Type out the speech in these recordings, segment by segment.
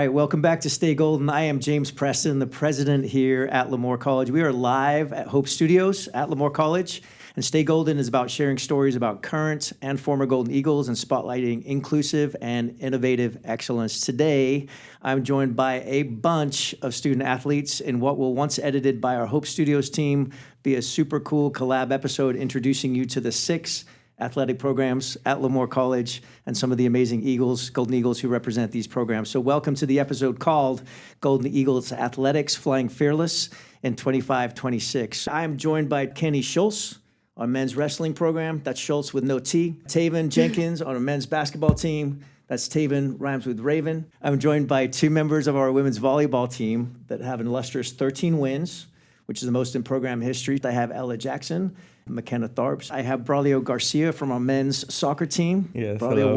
right, welcome back to Stay Golden. I am James Preston, the president here at Lemoore College. We are live at Hope Studios at Lemoore College, and Stay Golden is about sharing stories about current and former Golden Eagles and spotlighting inclusive and innovative excellence. Today, I'm joined by a bunch of student athletes in what will, once edited by our Hope Studios team, be a super cool collab episode introducing you to the 6 athletic programs at Lemoore College and some of the amazing Eagles, Golden Eagles who represent these programs. So welcome to the episode called Golden Eagles Athletics Flying Fearless in 25-26. I am joined by Kenny Schultz, our men's wrestling program. That's Schultz with no T. Taven Jenkins on our men's basketball team. That's Taven, rhymes with Raven. I'm joined by 2 members of our women's volleyball team that have an illustrious 13 wins, which is the most in program history. I have Jackson and Mckenna Tharp. I have Braulio Garcia from our men's soccer team. Yes, Braulio, hello.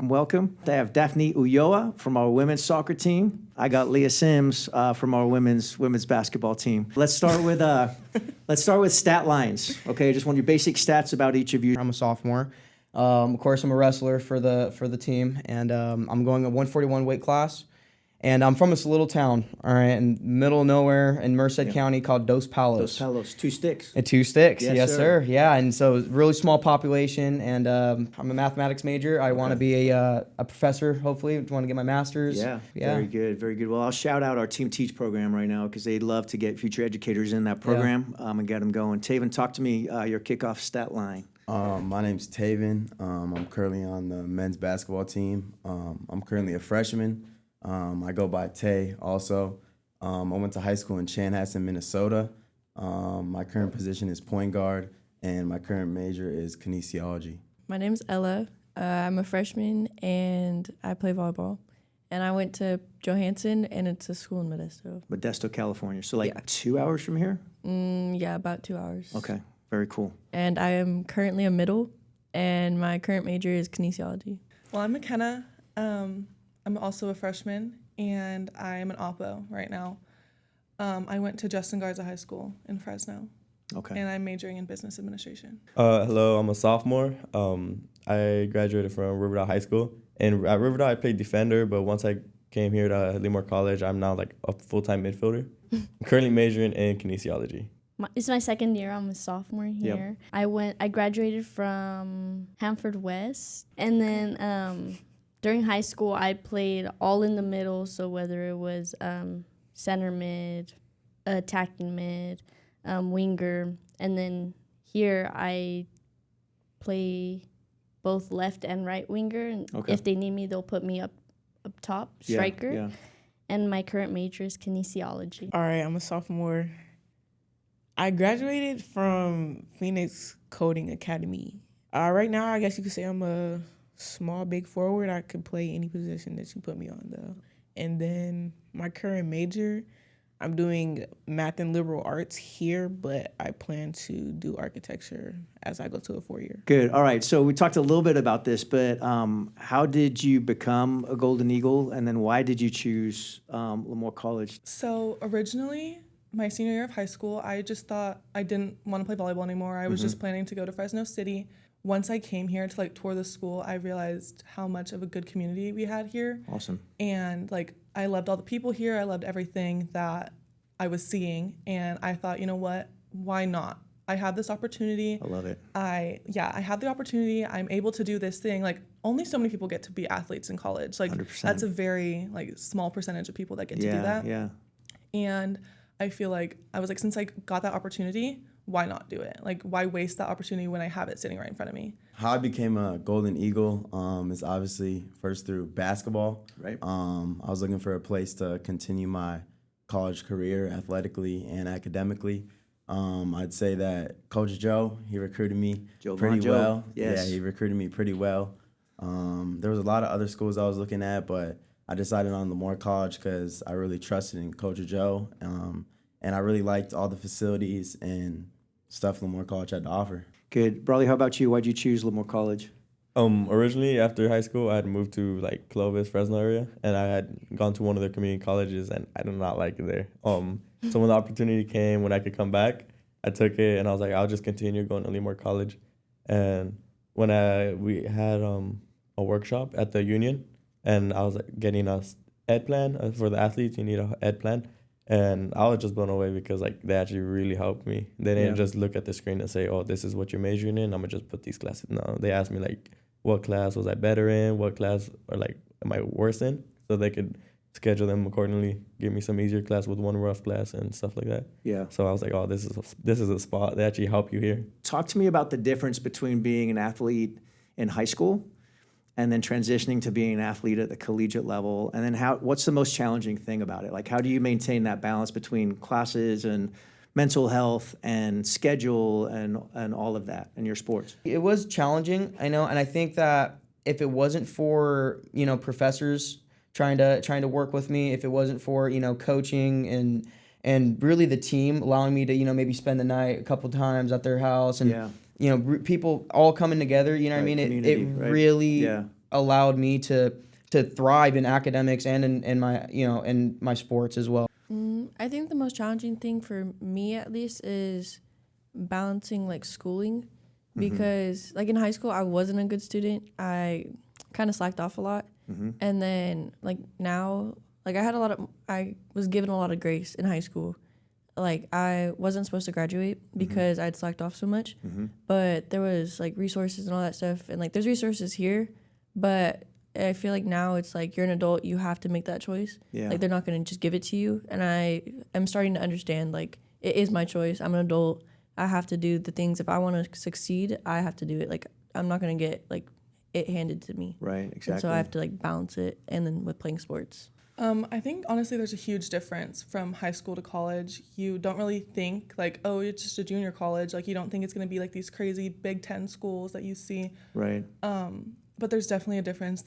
welcome. I have Dafne Ulloa from our women's soccer team. I got Lia Sims from our women's basketball team. Let's start with stat lines. Okay, just want your basic stats about each of you. I'm a sophomore. Of course, I'm a wrestler for the team, and I'm going a 141 weight class. And I'm from this little town, all right, in the middle of nowhere in Merced County called Dos Palos. Dos Palos, 2 sticks. And 2 sticks, Yes, yes, sir. sir. Yeah, and so really small population, and I'm a mathematics major. I want to be a professor, hopefully. I want to get my master's. Yeah, very good, very good. Well, I'll shout out our Team Teach program right now because they'd love to get future educators in that program and get them going. Taven, talk to me your kickoff stat line. My name's Taven. I'm currently on the men's basketball team. I'm currently a freshman. I go by Tay also. I went to high school in Chanhassen, Minnesota. My current position is point guard, and my current major is kinesiology. My name's Ella. I'm a freshman, and I play volleyball. And I went to Johansson, and it's a school in Modesto. Modesto, California. So 2 hours from here? Yeah, about 2 hours. Okay, very cool. And I am currently a middle, and my current major is kinesiology. Well, I'm McKenna. I'm also a freshman, and I'm an oppo right now. I went to Justin Garza High School in Fresno. Okay. And I'm majoring in business administration. Hello, I'm a sophomore. I graduated from Riverdale High School. And at Riverdale, I played defender, but once I came here to Lemoore College, I'm now like a full-time midfielder. I'm currently majoring in kinesiology. It's my second year. I'm a sophomore here. Yep. I graduated from Hanford West, and then during high school, I played all in the middle, so whether it was center mid, attacking mid, winger, and then here I play both left and right winger, and if they need me, they'll put me up top, striker. Yeah. And my current major is kinesiology. All right, I'm a sophomore. I graduated from Phoenix Coding Academy. Right now, I guess you could say I'm a small, big forward. I could play any position that you put me on, though. And then my current major, I'm doing math and liberal arts here, but I plan to do architecture as I go to a 4-year. Good. All right. So we talked a little bit about this, but how did you become a Golden Eagle, and then why did you choose Lemoore College? So originally, my senior year of high school, I just thought I didn't want to play volleyball anymore. I was just planning to go to Fresno City. Once I came here to tour the school, I realized how much of a good community we had here. Awesome. And I loved all the people here. I loved everything that I was seeing. And I thought, you know what? Why not? I have this opportunity. I love it. I have the opportunity. I'm able to do this thing. Only so many people get to be athletes in college. 100%. That's a very small percentage of people that get to do that. Yeah. And I feel like I was since I got that opportunity, why not do it? Why waste that opportunity when I have it sitting right in front of me? How I became a Golden Eagle is obviously first through basketball. Right. I was looking for a place to continue my college career athletically and academically. I'd say that Coach Joe, he recruited me pretty well. Yes. Yeah, he recruited me pretty well. There was a lot of other schools I was looking at, but I decided on Lemoore College because I really trusted in Coach Joe, and I really liked all the facilities and stuff Lemoore College had to offer. Good. Braulio, how about you? Why'd you choose Lemoore College? Originally, after high school, I had moved to Clovis, Fresno area, and I had gone to one of their community colleges, and I did not like it there. So when the opportunity came, when I could come back, I took it, and I was like, I'll just continue going to Lemoore College. And when we had a workshop at the Union, and I was getting us ed plan for the athletes. You need a ed plan. And I was just blown away because like they actually really helped me. They didn't just look at the screen and say, "Oh, this is what you're majoring in. I'm gonna just put these classes." No, they asked me like, "What class was I better in? What class or like am I worse in?" So they could schedule them accordingly. Give me some easier class with one rough class and stuff like that. Yeah. So I was like, "Oh, this is a spot. They actually help you here." Talk to me about the difference between being an athlete in high school and then transitioning to being an athlete at the collegiate level, and then what's the most challenging thing about it? Like, how do you maintain that balance between classes and mental health and schedule and all of that in your sports? It was challenging, I know, and I think that if it wasn't for, professors trying to work with me, if it wasn't for, coaching and really the team allowing me to, maybe spend the night a couple times at their house and people all coming together, what I mean? It really allowed me to thrive in academics and in my, in my sports as well. I think the most challenging thing for me, at least, is balancing like schooling, because like in high school I wasn't a good student. I kind of slacked off a lot, and then like now, like I was given a lot of grace in high school. Like I wasn't supposed to graduate because I'd slacked off so much, but there was like resources and all that stuff, and like there's resources here, but I feel like now it's like you're an adult, you have to make that choice. Yeah. Like they're not going to just give it to you, and I'm starting to understand like it is my choice. I'm an adult. I have to do the things. If I want to succeed, I have to do it. Like I'm not going to get like it handed to me. Right, exactly. And so I have to like balance it, and then with playing sports. I think honestly there's a huge difference from high school to college. You don't really think like, oh, it's just a junior college. Like you don't think it's going to be like these crazy Big Ten schools that you see. Right. But there's definitely a difference.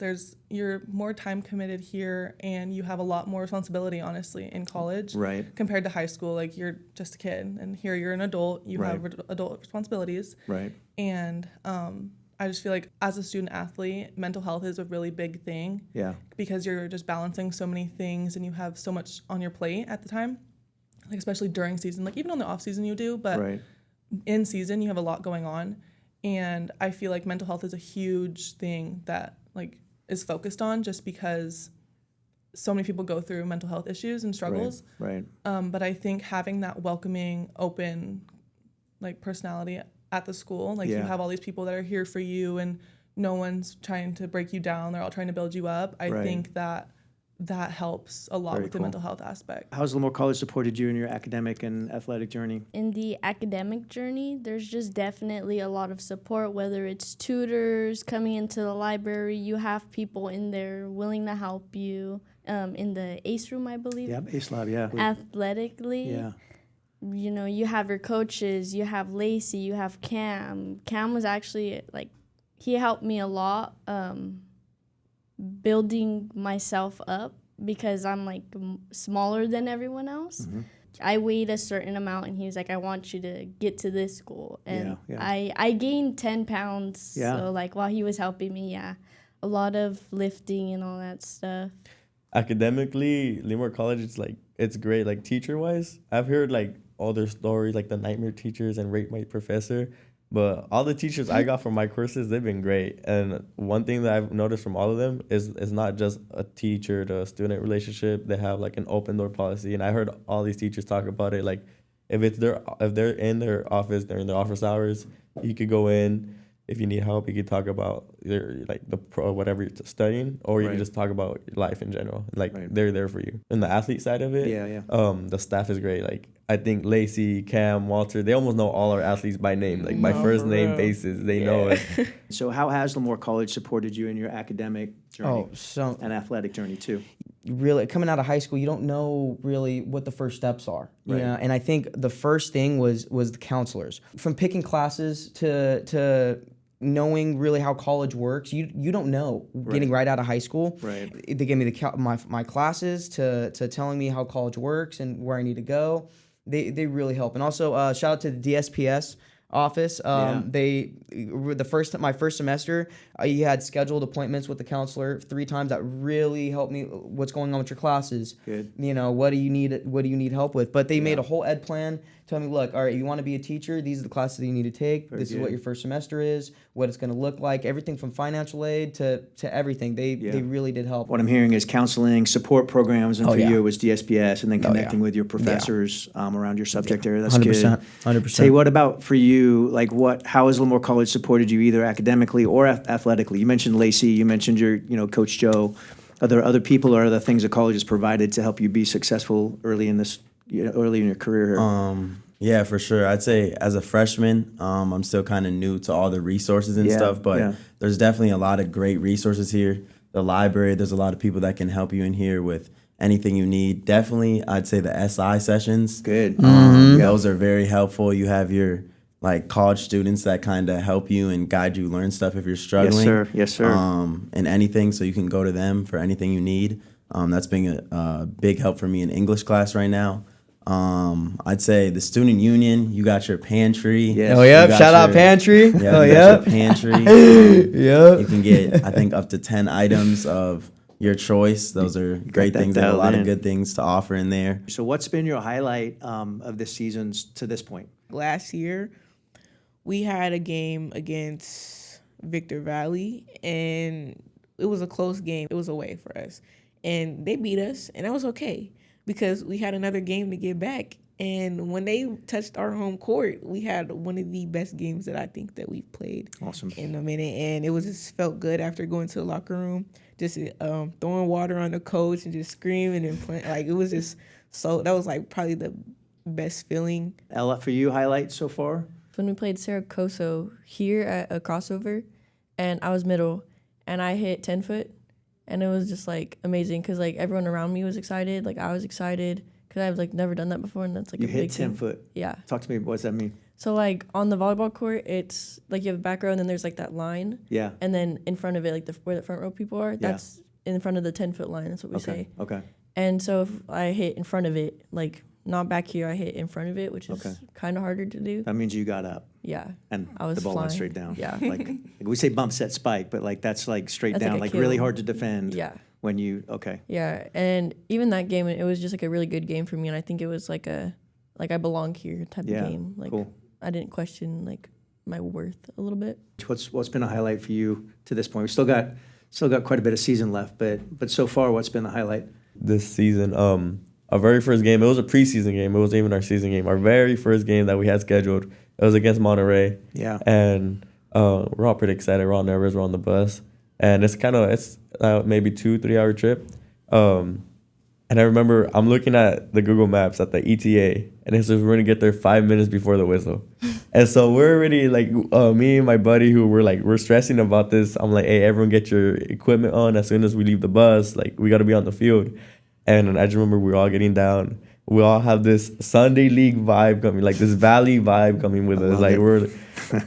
You're more time committed here, and you have a lot more responsibility, honestly, in college. Right. Compared to high school, like you're just a kid, and here you're an adult. You have adult responsibilities. Right. And I just feel like as a student athlete, mental health is a really big thing. Yeah. Because you're just balancing so many things, and you have so much on your plate at the time, like especially during season. Like even on the off season you do, but in season you have a lot going on. And I feel like mental health is a huge thing that like is focused on, just because so many people go through mental health issues and struggles. Right. But I think having that welcoming, open, like personality at the school, like you have all these people that are here for you, and no one's trying to break you down. They're all trying to build you up. I think that helps a lot with the mental health aspect. How's Lemoore College supported you in your academic and athletic journey? In the academic journey, there's just definitely a lot of support, whether it's tutors coming into the library. You have people in there willing to help you. In the ACE room, I believe. Yeah, ACE Lab, yeah. Athletically. Yeah. You have your coaches, you have Lacey, you have Cam. Cam was actually, like, he helped me a lot building myself up, because I'm, like, smaller than everyone else. I weighed a certain amount, and he was like, I want you to get to this school. And I gained 10 pounds. Yeah. So, like, while he was helping me, a lot of lifting and all that stuff. Academically, Lemoore College, it's great. Like teacher-wise, I've heard like all their stories, like the nightmare teachers and Rate My Professor. But all the teachers I got from my courses, they've been great. And one thing that I've noticed from all of them is not just a teacher to student relationship. They have like an open door policy. And I heard all these teachers talk about it. Like if they're in their office during their office hours, you could go in. If you need help, you could talk about whatever you're studying, or you can just talk about your life in general. Like they're there for you. And the athlete side of it, the staff is great. Like I think Lacey, Cam, Walter, they almost know all our athletes by name, like by first name basis. They know it. So how has Lemoore College supported you in your academic journey and athletic journey too? Really, coming out of high school, you don't know really what the first steps are. Right. And I think the first thing was the counselors. From picking classes to knowing really how college works, you don't know getting right out of high school. Right. They gave me my classes to telling me how college works and where I need to go. They really help. And also shout out to the DSPS office. My first semester, you had scheduled appointments with the counselor 3 times. That really helped me. What's going on with your classes? Good. What do you need help with? But they made a whole ed plan tell me, look, all right, you want to be a teacher, these are the classes that you need to take. This is what your first semester is, what it's going to look like, everything from financial aid to everything. They really did help. What I'm hearing is counseling, support programs, and for you it was DSPS, and then connecting with your professors around your subject area. That's 100%, good. 100%. Say, what about for you? Like, how has Lemoore College supported you either academically or athletically? You mentioned Lacey. You mentioned your, Coach Joe. Are there other people or other things the college has provided to help you be successful early in your career here? Yeah, for sure. I'd say as a freshman, I'm still kind of new to all the resources and stuff, but there's definitely a lot of great resources here. The library, there's a lot of people that can help you in here with anything you need. Definitely, I'd say the SI sessions. Good. Those are very helpful. You have your college students that kind of help you and guide you learn stuff if you're struggling. Yes, sir. And anything, so you can go to them for anything you need. That's been a big help for me in English class right now. I'd say the student union, you got your pantry. Yes. Oh, yeah. Shout out pantry. Yeah, your pantry. You can get, I think, up to 10 items of your choice. Those are great things. They have a lot of good things to offer in there. So what's been your highlight of this season to this point? Last year, we had a game against Victor Valley, and it was a close game. It was away for us, and they beat us, and that was okay because we had another game to get back. And when they touched our home court, we had one of the best games that I think that we've played in a minute. And it was just felt good after going to the locker room, just throwing water on the coach and just screaming and playing. Like, it was just that was like probably the best feeling. Ella, for you, highlight so far? When we played Saracoso here at a crossover, and I was middle, and I hit 10-foot, and it was just, like, amazing because, like, everyone around me was excited. Like, I was excited because I've, like, never done that before, and that's, like, you a big hit 10-foot. Yeah. Talk to me. What does that mean? So, like, on the volleyball court, it's, like, you have a back row, and then there's, like, that line. Yeah. And then in front of it, like, where the front row people are, that's in front of the 10-foot line. That's what we say. Okay. And so if I hit in front of it, like, not back here, I hit in front of it, which is kind of harder to do. That means you got up. Yeah. And I was the ball flying. went straight down. Yeah. Like we say bump set spike, but like that's like straight That's down, like a like really kill. hard to defend. Yeah. When you Yeah, and even that game, it was just like a really good game for me, and I think it was like I belong here type of game. Like cool. I didn't question like my worth a little bit. What's been a highlight for you to this point? We still got quite a bit of season left, but so far, what's been the highlight? This season, our very first game, it was a preseason game. It wasn't even our season game. Our very first game that we had scheduled, it was against Monterey. Yeah. And we're all pretty excited. We're all nervous. We're on the bus. And it's maybe 2-3 hour trip. And I remember I'm looking at the Google Maps at the ETA, and it says we're going to get there 5 minutes before the whistle. And so we're already, like, me and my buddy who we're stressing about this. I'm like, hey, everyone get your equipment on as soon as we leave the bus. Like, we got to be on the field. And I just remember we were all getting down. We all have this Sunday League vibe coming, like this Valley vibe coming with us. Like we're,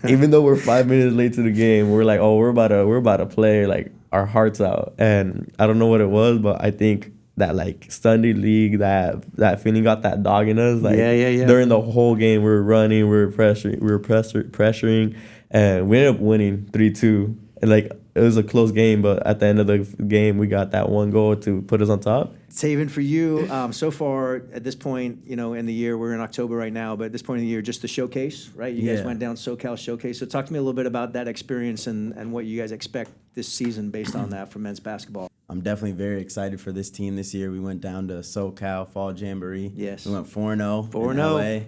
even though we're 5 minutes late to the game, we're like, oh, we're about to play like our hearts out. And I don't know what it was, but I think that like Sunday League, that feeling got that dog in us. Like during the whole game, we were running, we were pressuring, and we ended up winning 3-2. And like it was a close game, but at the end of the game, we got that one goal to put us on top. Taven, for you, so far at this point, in the year, we're in October right now, but at this point in the year, just the showcase, right? You guys went down SoCal Showcase. So talk to me a little bit about that experience and what you guys expect this season based on that for men's basketball. I'm definitely very excited for this team this year. We went down to SoCal Fall Jamboree. Yes. We went 4-0 in LA.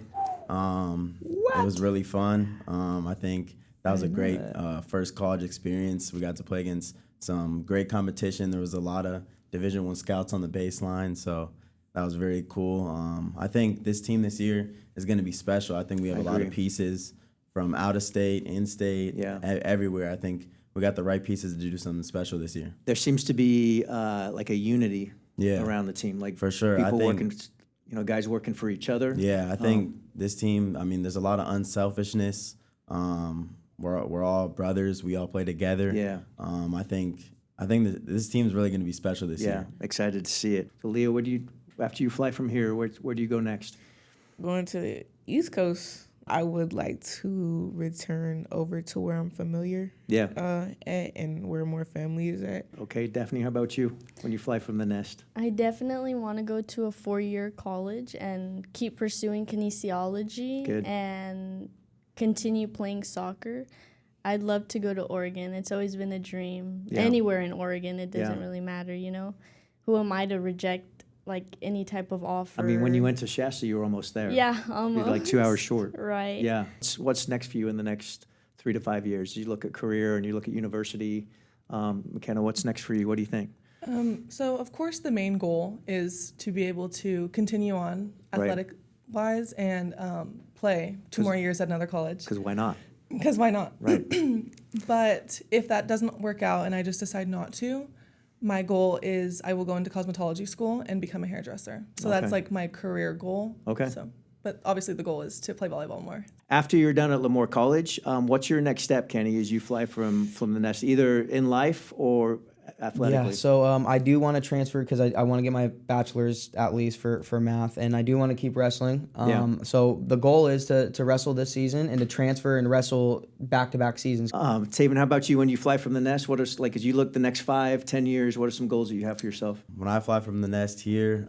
It was really fun. I think that was a great first college experience. We got to play against some great competition. There was a lot of Division I scouts on the baseline, so that was very cool. I think this team this year is going to be special. I think we have a lot of pieces from out of state, in state, everywhere. I think we got the right pieces to do something special this year. There seems to be like a unity around the team, like for sure. People I think, working, guys working for each other. Yeah, I think this team. I mean, there's a lot of unselfishness. We're all brothers. We all play together. Yeah. I think that this team's really going to be special this year. Yeah, excited to see it. So, Leah, after you fly from here, where do you go next? Going to the East Coast. I would like to return over to where I'm familiar Yeah. at and where more family is at. Okay, Daphne, how about you when you fly from the nest? I definitely want to go to a 4-year college and keep pursuing kinesiology Good. and continue playing soccer. I'd love to go to Oregon. It's always been a dream. Yeah. Anywhere in Oregon, it doesn't Yeah. really matter, you know? Who am I to reject, like, any type of offer? I mean, when you went to Shasta, you were almost there. Yeah, You're almost. like 2 hours short. Right. Yeah. What's next for you in the next 3 to 5 years? You look at career and you look at university. McKenna, what's next for you? What do you think? So, of course, the main goal is to be able to continue on Right. athletic-wise and play 2 more years at another college. Because why not? Because why not? Right. But if that doesn't work out and I just decide not to, my goal is I will go into cosmetology school and become a hairdresser. So Okay. that's like my career goal. Okay. So, but obviously the goal is to play volleyball more. After you're done at Lemoore College, what's your next step, Kenny, as you fly from the nest, either in life or athletically? Yeah, so I do want to transfer because I want to get my bachelor's at least for math, and I do want to keep wrestling. So the goal is to wrestle this season and to transfer and wrestle back-to-back seasons. Taven, how about you when you fly from the nest? What are, like, as you look the next 5, 10 years, what are some goals that you have for yourself? When I fly from the nest here,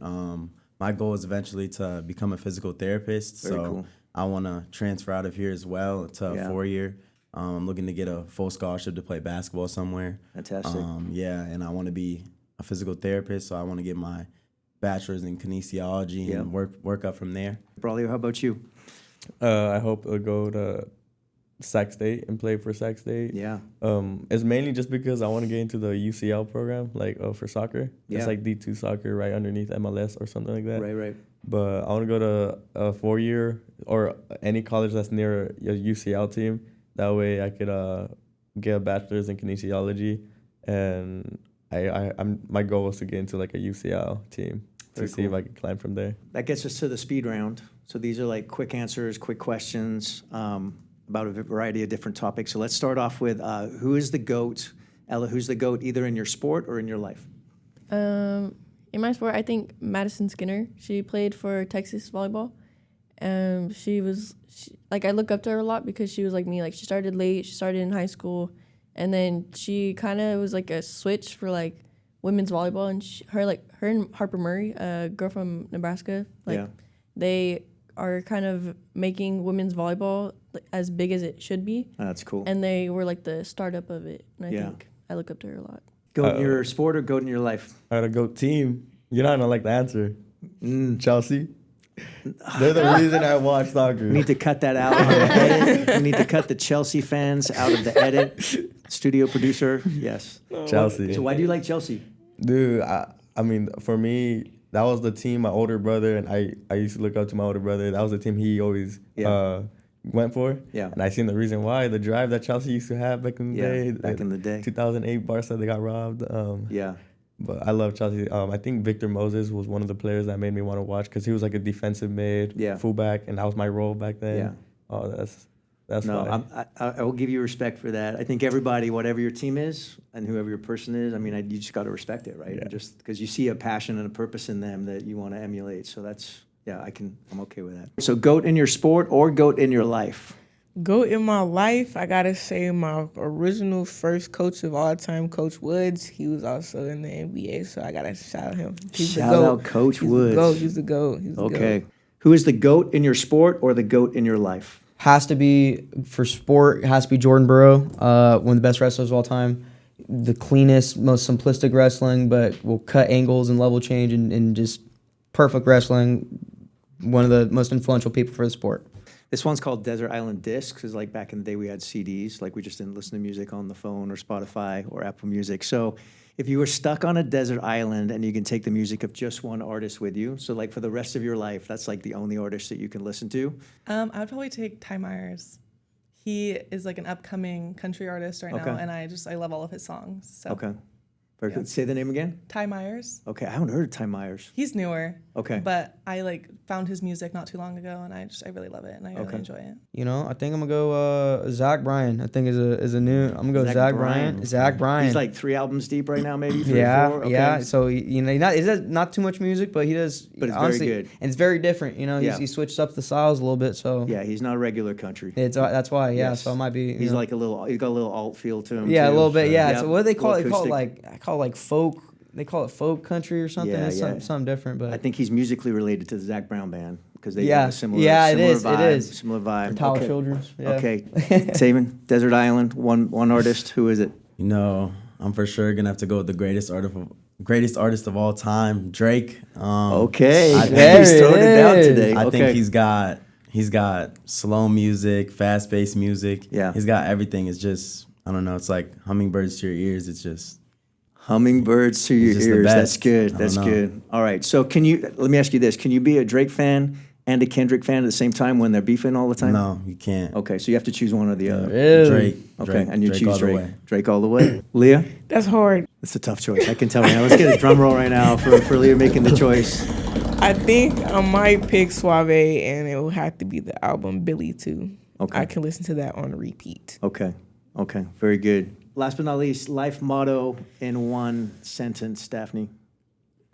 my goal is eventually to become a physical therapist. Very so cool. I want to transfer out of here as well to a 4-year. I'm looking to get a full scholarship to play basketball somewhere. Fantastic. And I want to be a physical therapist, so I want to get my bachelor's in kinesiology and work up from there. Braulio, how about you? I hope to go to Sac State and play for Sac State. Yeah. It's mainly just because I want to get into the UCL program, like for soccer. Yeah. It's like D2 soccer right underneath MLS or something like that. Right. But I want to go to a 4-year or any college that's near a UCL team. That way I could get a bachelor's in kinesiology, and my goal is to get into like a UCL team to see if I can climb from there. That gets us to the speed round. So these are like quick answers, quick questions about a variety of different topics. So let's start off with who is the GOAT? Ella, who's the GOAT either in your sport or in your life? In my sport, I think Madison Skinner. She played for Texas volleyball. I look up to her a lot because she was like me. Like, she started late. She started in high school, and then she kind of was like a switch for like women's volleyball. And her and Harper Murray, a girl from Nebraska, they are kind of making women's volleyball as big as it should be. Oh, that's cool. And they were like the startup of it. And I Yeah. think I look up to her a lot. GOAT in your sport or GOAT in your life? I had a GOAT team. You're not gonna like the answer. Chelsea. They're the reason I watch soccer. We need to cut that out of the edit. We need to cut the Chelsea fans out of the edit. Studio producer, yes. Chelsea. So why do you like Chelsea? Dude, I mean, for me, that was the team my older brother, and I used to look up to my older brother. That was the team he always went for. Yeah. And I seen the reason why, the drive that Chelsea used to have back in the day. Back in the day. 2008 Barca, they got robbed. Yeah. But I love Chelsea. I think Victor Moses was one of the players that made me want to watch because he was like a defensive mid, fullback, and that was my role back then. Yeah. Oh, that's No, why. I will give you respect for that. I think everybody, whatever your team is and whoever your person is, I mean, you just got to respect it, right? Yeah. Just because you see a passion and a purpose in them that you want to emulate. So I'm okay with that. So GOAT in your sport or GOAT in your life? GOAT in my life, I gotta say my original first coach of all time, Coach Woods. He was also in the NBA, so I gotta shout him. Shout out Coach Woods. He's the GOAT. Okay. Who is the GOAT in your sport or the GOAT in your life? Has to be, for sport, it has to be Jordan Burrow, one of the best wrestlers of all time. The cleanest, most simplistic wrestling, but will cut angles and level change and just perfect wrestling. One of the most influential people for the sport. This one's called Desert Island Discs, because like back in the day we had CDs, like we just didn't listen to music on the phone or Spotify or Apple Music. So if you were stuck on a desert island and you can take the music of just one artist with you, so like for the rest of your life, that's like the only artist that you can listen to. I would probably take Ty Myers. He is like an upcoming country artist right now, and I love all of his songs. So. Okay. Very good. Say the name again. Ty Myers. Okay, I haven't heard of Ty Myers. He's newer. Okay. But I found his music not too long ago, and I really love it, and I really enjoy it. You know, I think I'm gonna go Zach Bryan. I think is a new. I'm gonna go Zach Bryan. Zach Bryan. He's like 3 albums deep right now, maybe. 3 or Yeah, 4? Okay. yeah. So you know, he does not too much music, but he does. But it's honestly, very good. and it's very different. You know, he switched up the styles a little bit. So Yeah, he's not a regular country. it's that's why. Yeah, Yes. so it might be. He's like a little. He's got a little alt feel to him. yeah, too. a little bit. Yeah. Yep. So what do they call it? They Little call it acoustic. I call it like folk. They call it folk country or something. Yeah, It's yeah. something different. But I think he's musically related to the Zach Brown band because they Yeah. have a similar. Yeah, it similar is, it Vibe, is. Similar vibe. Tower Okay. Children's. Yeah. Okay, Taven, Desert Island. One artist. Who is it? You know, I'm for sure gonna have to go with the greatest artist of all time, Drake. Okay, I he's think- throwing it down is. today. I okay. think he's got slow music, fast paced music. Yeah. He's got everything. It's just, I don't know, it's like hummingbirds to your ears. It's just Hummingbirds to your just the ears. That's best. good. I That's don't know. good. All right. So let me ask you this. Can you be a Drake fan and a Kendrick fan at the same time when they're beefing all the time? no, you can't. Okay. So you have to choose one or the other. Really? Drake. Okay. Drake, And you Drake choose all the Drake. way. Drake all the way. Leah? That's hard. It's a tough choice. I can tell right now. Let's get a drum roll right now for Leah making the choice. I think I might pick Suave, and it will have to be the album Billy too. Okay. I can listen to that on repeat. Okay. Okay. Very good. Last but not least, life motto in one sentence, Dafne.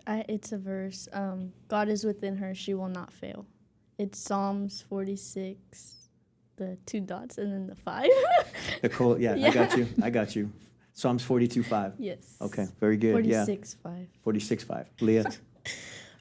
It's a verse. God is within her; she will not fail. It's Psalms 46, the 2 dots and then the 5. Nicole, yeah, Yeah. I got you. Psalms 42:5. Yes. Okay, very good. Yeah. 46:5. 46:5. Leah.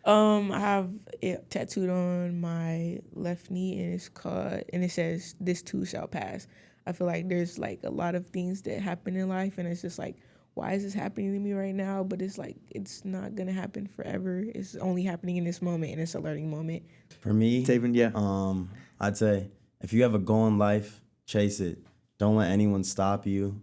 I have it tattooed on my left knee, and it says, "This too shall pass." I feel like there's like a lot of things that happen in life, and it's just like, why is this happening to me right now? But it's like, it's not gonna happen forever. It's only happening in this moment, and it's a learning moment. For me, Taven, yeah. I'd say if you have a goal in life, chase it. Don't let anyone stop you.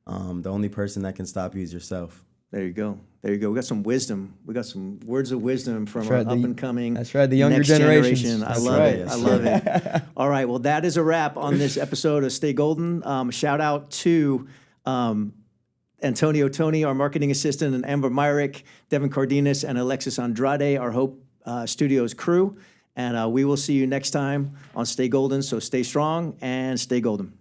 The only person that can stop you is yourself. There you go. There you go. We got some wisdom. We got some words of wisdom from That's our right, up and coming. that's right, the younger next generations. generation. I That's love right. it. I love it. All right. Well, that is a wrap on this episode of Stay Golden. Shout out to Antonio Tony, our marketing assistant, and Amber Myrick, Devin Cardenas, and Alexis Andrade, our Hope Studios crew. And we will see you next time on Stay Golden. So stay strong and stay golden.